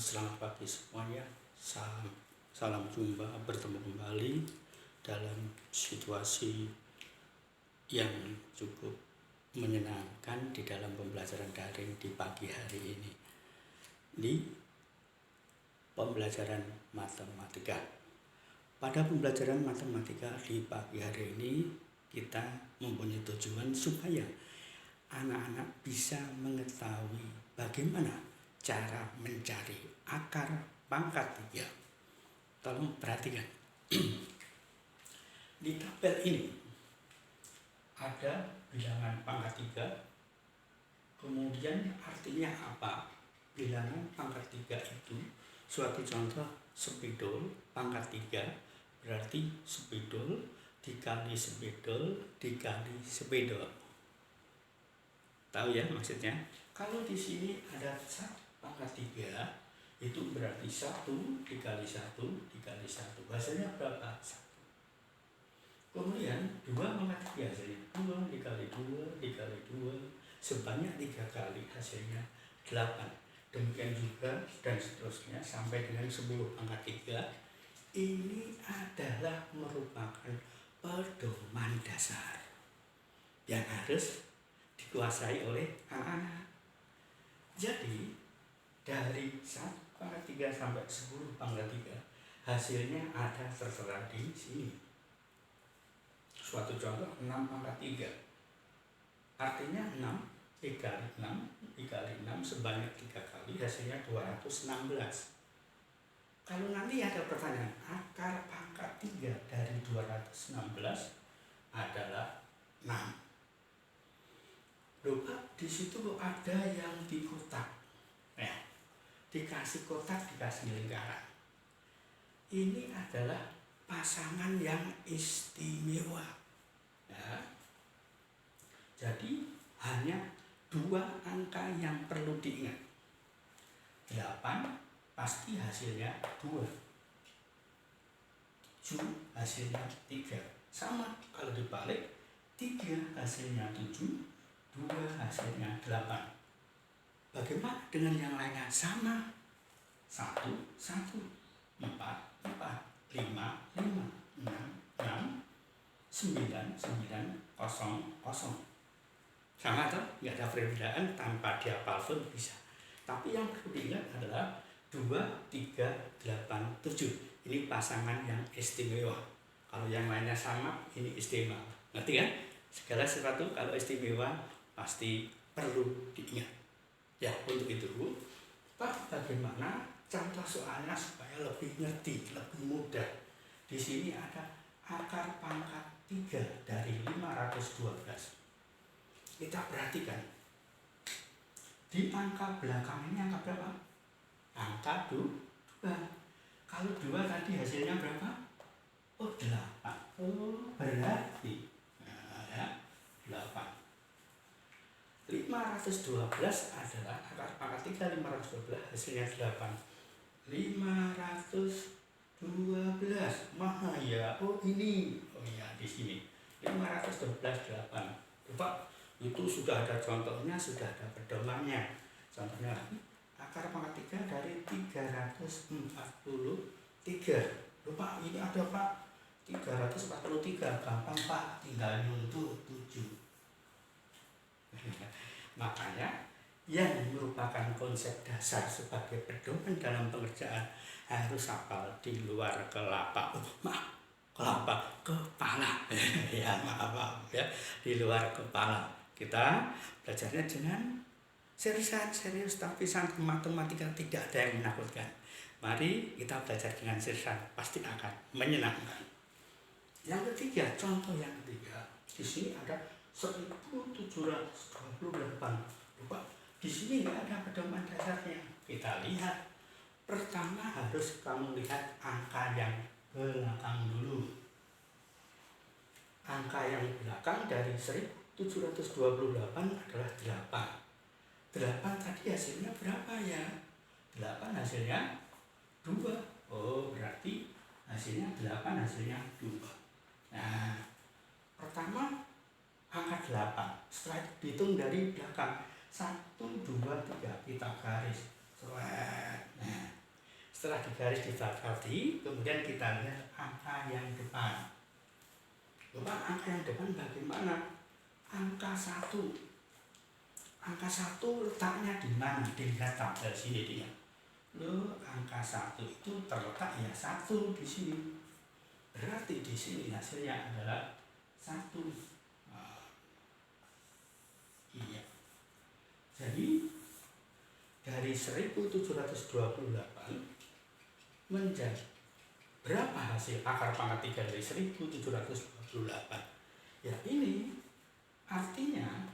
Selamat pagi semuanya. Salam jumpa, bertemu kembali dalam situasi yang cukup menyenangkan di dalam pembelajaran daring di pagi hari ini. Di pembelajaran matematika. Pada pembelajaran matematika di pagi hari ini kita mempunyai tujuan supaya anak-anak bisa mengetahui bagaimana cara mencari akar pangkat 3. Tolong perhatikan. Di tabel ini ada bilangan pangkat 3. Kemudian artinya apa? Bilangan pangkat 3 itu suatu contoh spidol pangkat 3 berarti spidol dikali spidol dikali spidol. Tahu ya maksudnya? Kalau di sini ada pangkat 3 itu berarti 1 dikali 1 dikali 1. Hasilnya berapa? 1. Kemudian 2 pangkat 3 hasilnya 2 dikali 2 dikali 2 sebanyak 3 kali hasilnya 8. Demikian juga dan seterusnya sampai dengan 10 pangkat 3. Ini adalah merupakan pedoman dasar yang harus dikuasai oleh anak-anak. Jadi dari 1 pangkat 3 sampai 10 pangkat 3 hasilnya ada tertera di sini. Suatu contoh 6 pangkat 3 artinya 6 dikali 6 dikali 6 sebanyak 3 kali hasilnya 216. Kalau nanti ada pertanyaan akar pangkat 3 dari 216 adalah 6. Lupa di situ ada yang di kotak. Dikasih kotak, dikasih lingkaran. Ini adalah pasangan yang istimewa. Ya. Jadi hanya 2 angka yang perlu diingat. 8 pasti hasilnya 2. 7 hasilnya 3. Sama kalau dibalik 3 hasilnya 7. 2 hasilnya 8. Bagaimana dengan yang lainnya? Sama. 1, 1, 4, 4, 5, 5, 6, 6, 9, 9, 0, 0. Sama atau? Nggak ada perbedaan, tanpa dihafal pun bisa. Tapi yang perlu diingat adalah 2, 3, 8, 7. Ini pasangan yang istimewa. Kalau yang lainnya sama, ini istimewa. Ngerti kan? Segala sesuatu kalau istimewa pasti perlu diingat. Ya, untuk itu, Pak, bagaimana contoh soalnya supaya lebih ngerti, lebih mudah. Di sini ada akar pangkat 3 dari 512. Kita perhatikan. Di angka belakang ini angka berapa? Angka 2. Kalau 2 tadi hasilnya berapa? Oh, 8. Oh, berarti 8. 512 adalah akar pangkat 3 512 hasilnya 8. 512 mana ya? Oh ini. Oh iya di sini. 512 8. Coba itu sudah ada contohnya, sudah ada pedomannya. Contohnya lagi akar pangkat 3 dari 343. Lupa ini ada Pak 343. Gampang Pak, tinggal nyuntuh 7. Makanya yang merupakan konsep dasar sebagai pedoman dalam pengerjaan harus hafal di luar kepala. Ya maaf ya, di luar kepala. Kita belajarnya dengan serius, tapi sangat matematika tidak ada yang menakutkan. Mari kita belajar dengan serius, pasti akan menyenangkan. Yang ketiga, contoh yang ketiga, di sini ada 1728. Lupa, di sini nggak ada pedoman dasarnya. Kita lihat. Pertama harus kamu lihat angka yang belakang dulu. Angka yang belakang dari 1728 adalah 8. 8 tadi hasilnya berapa ya? 8 hasilnya 2. Oh, berarti hasilnya 8 hasilnya 2. Nah, pertama angka 8. Setelah dihitung dari belakang 1, 2, 3 kita garis. Nah, setelah digaris disepakati, kemudian kita lihat angka yang depan. Bapak, angka yang depan bagaimana? Angka 1. Angka 1 letaknya di mana? Dilihat tabel sini dia. Loh, angka 1 itu terletak ya 1 di sini. Berarti di sini hasilnya adalah 1. Nah, iya. Jadi dari 1728 menjadi berapa hasil akar pangkat 3 dari 1728? Ya ini artinya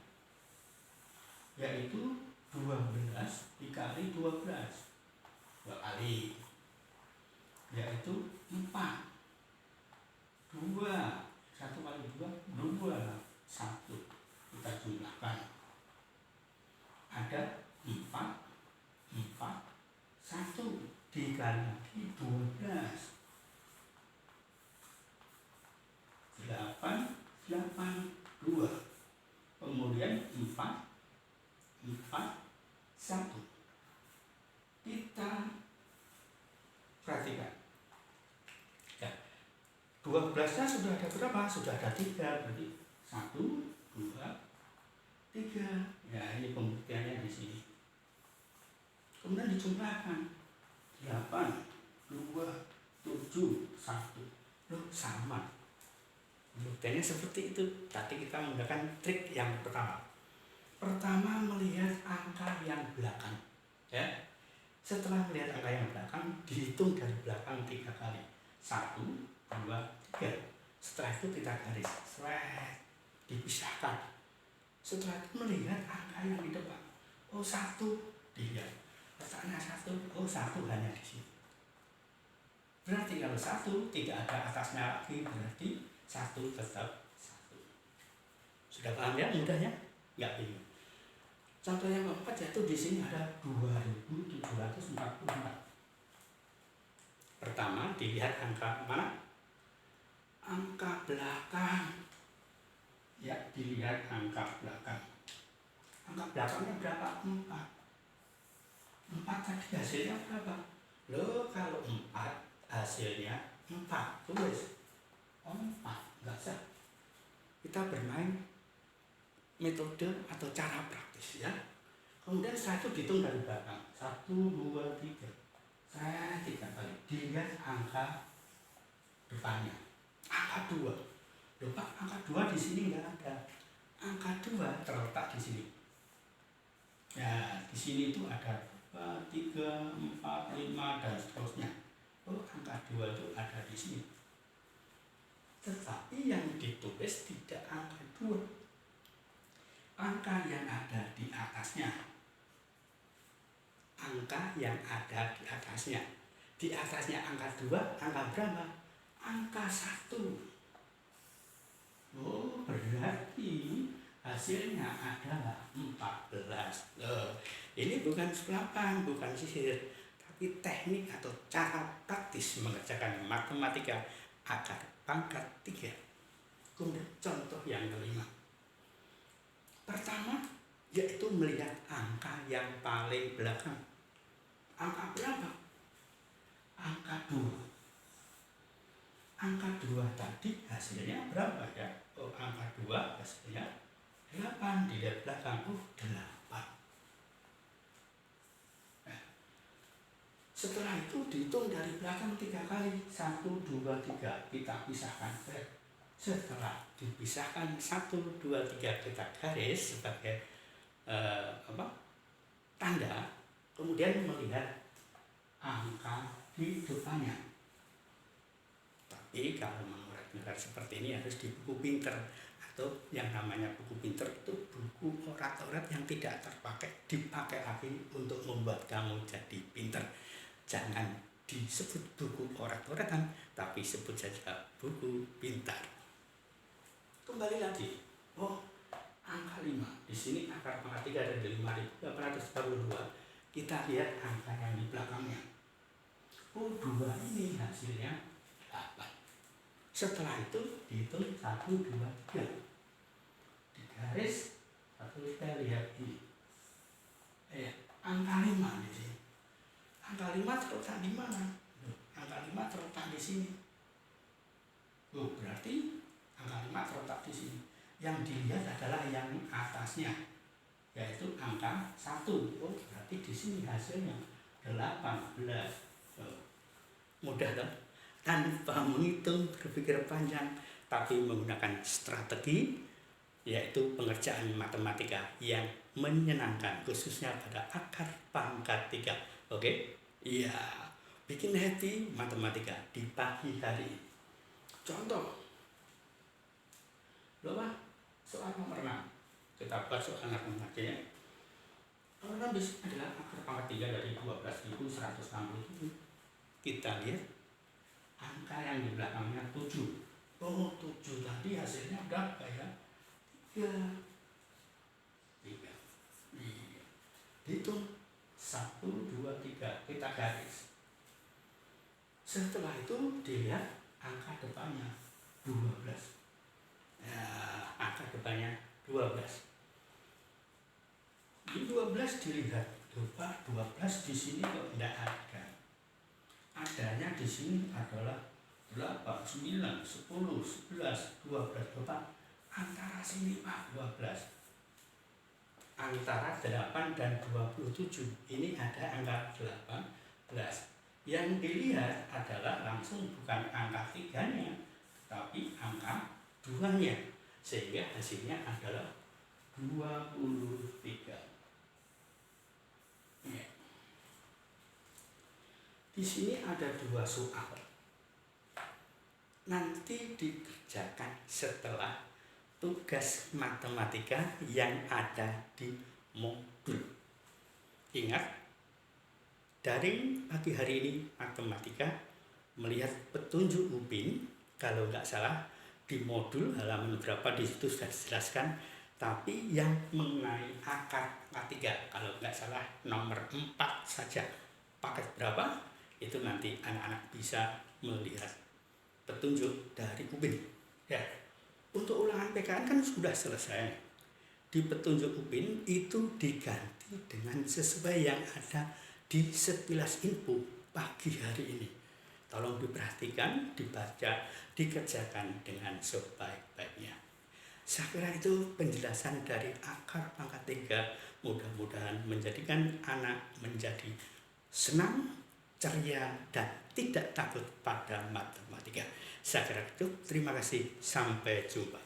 yaitu 12 dikali 12. 2 kali. Yaitu 4. 2. 1 kali 2, 2. 1. Kita jumlahkan. Ada 4, 1 dikali lagi 12. 8, 2. Kemudian 4, 1. Kita perhatikan. Ya, 12-nya sudah ada berapa? Sudah ada 3. Berarti 1, 2, 3. Ya, ini pembuktiannya di sini. Kemudian dijumlahkan. 8, 2, 7, 1. Loh, sama. Pembuktiannya seperti itu. Tadi kita menggunakan trik yang pertama. Pertama melihat angka yang belakang. Ya. Setelah melihat angka yang belakang, dihitung dari belakang 3 kali. 1, 2, 3. Setelah itu kita garis. Dipisahkan. Setelah itu melihat angka yang di depan. Oh, 1. Dilihat. Letaknya 1. Oh, 1 hanya di sini. Berarti kalau 1 tidak ada atasnya lagi, berarti 1 tetap 1. Sudah paham ya mudahnya? Ya ini. Contoh yang keempat yaitu di sini ada 2744. Pertama dilihat angka mana? Angka belakang. Ya, dilihat angka belakang. Angka belakangnya berapa? 4. 4 tadi hasilnya berapa? Loh, kalau 4 hasilnya 4. Tulis. 4. Enggak sah. Kita bermain metode atau cara praktis ya. Kemudian setelah itu dihitung dari belakang. 1, 2, 3. Saya 3 kali. Dilihat angka depannya. Angka 2. Loh Pak, angka 2 di sini enggak ada. Angka 2 terletak di sini. Ya, di sini itu ada 3, 4, 5 dan seterusnya. Oh, angka 2 itu ada di sini. Tetapi yang ditulis tidak angka 2. Angka yang ada di atasnya. Angka yang ada di atasnya. Di atasnya angka 2, angka berapa? Angka 1. Oh, berarti hasilnya adalah 14. Loh, ini bukan sulapan, bukan sihir, tapi teknik atau cara praktis mengerjakan matematika akar pangkat 3. Kemudian contoh yang kelima. Pertama, yaitu melihat angka yang paling belakang. Angka berapa? Angka 2. Angka 2 tadi hasilnya berapa ya? Oh, angka 2 hasilnya 8. Dilihat belakang, oh 8. Nah, setelah itu dihitung dari belakang 3 kali. 1, 2, 3. Kita pisahkan. Setelah dipisahkan 1, 2, 3 kita garis sebagai tanda, kemudian melihat angka di depannya. Tapi kalau mengorak-ngarik seperti ini harus di buku pinter, atau yang namanya buku pinter itu buku orat-orat yang tidak terpakai, dipakai lagi untuk membuat kamu jadi pinter. Jangan disebut buku orat-oratan, tapi sebut saja buku pintar. Kembali lagi, oh angka 5, di sini akar pangkat 3 ada di 5.842. Kita lihat angka yang di belakangnya. Oh 2 ini hasilnya 8. Setelah itu dihitung 1, 2, 3. Di garis, satu kita lihat ini. Angka 5 di sini. terletak di sini. Yang dilihat adalah yang atasnya, yaitu angka 1. Oh, berarti di sini hasilnya 18. Oh, mudah dong. Tanpa menghitung, berpikir panjang, tapi menggunakan strategi, yaitu pengerjaan matematika yang menyenangkan, khususnya pada akar pangkat 3. Oke? Iya, bikin happy matematika di pagi hari. Contoh, Pak, soal nomor 6. Kita buat soal nomor 6 ya. Nomor 6 adalah akar pangkat 3 dari 12.160. Kita lihat angka yang di belakangnya 7. Oh, 7 tadi hasilnya berapa ya? 3. Iya. Hitung 1, 2, 3. Kita garis. Setelah itu dilihat angka depannya 12. Ya, angka depannya 12. Di 12 dilihat, lupa 12 di sini kok tidak ada. Adanya di sini adalah 8, 9, 10, 11, 12. Lupa antara sini Pak 12. Antara 8 dan 27 ini ada angka 18. Yang dilihat adalah langsung bukan angka 3-nya, tapi angka 2-nya, sehingga hasilnya adalah 23. Ya. Di sini ada 2 soal. Nanti dikerjakan setelah tugas matematika yang ada di modul. Ingat, dari pagi hari ini matematika melihat petunjuk UPIN, kalau nggak salah di modul halaman berapa di situ sudah dijelaskan, tapi yang mengenai akar 3, kalau nggak salah nomor 4 saja, paket berapa, itu nanti anak-anak bisa melihat petunjuk dari UPIN. Ya, untuk ulangan PKN kan sudah selesai. Di petunjuk UPIN itu diganti dengan sesuai yang ada di sekilas info pagi hari ini. Tolong diperhatikan, dibaca, dikerjakan dengan sebaik-baiknya. Saya kira itu penjelasan dari akar pangkat 3. Mudah-mudahan menjadikan anak menjadi senang, ceria, dan tidak takut pada matematika. Saya kira itu. Terima kasih. Sampai jumpa.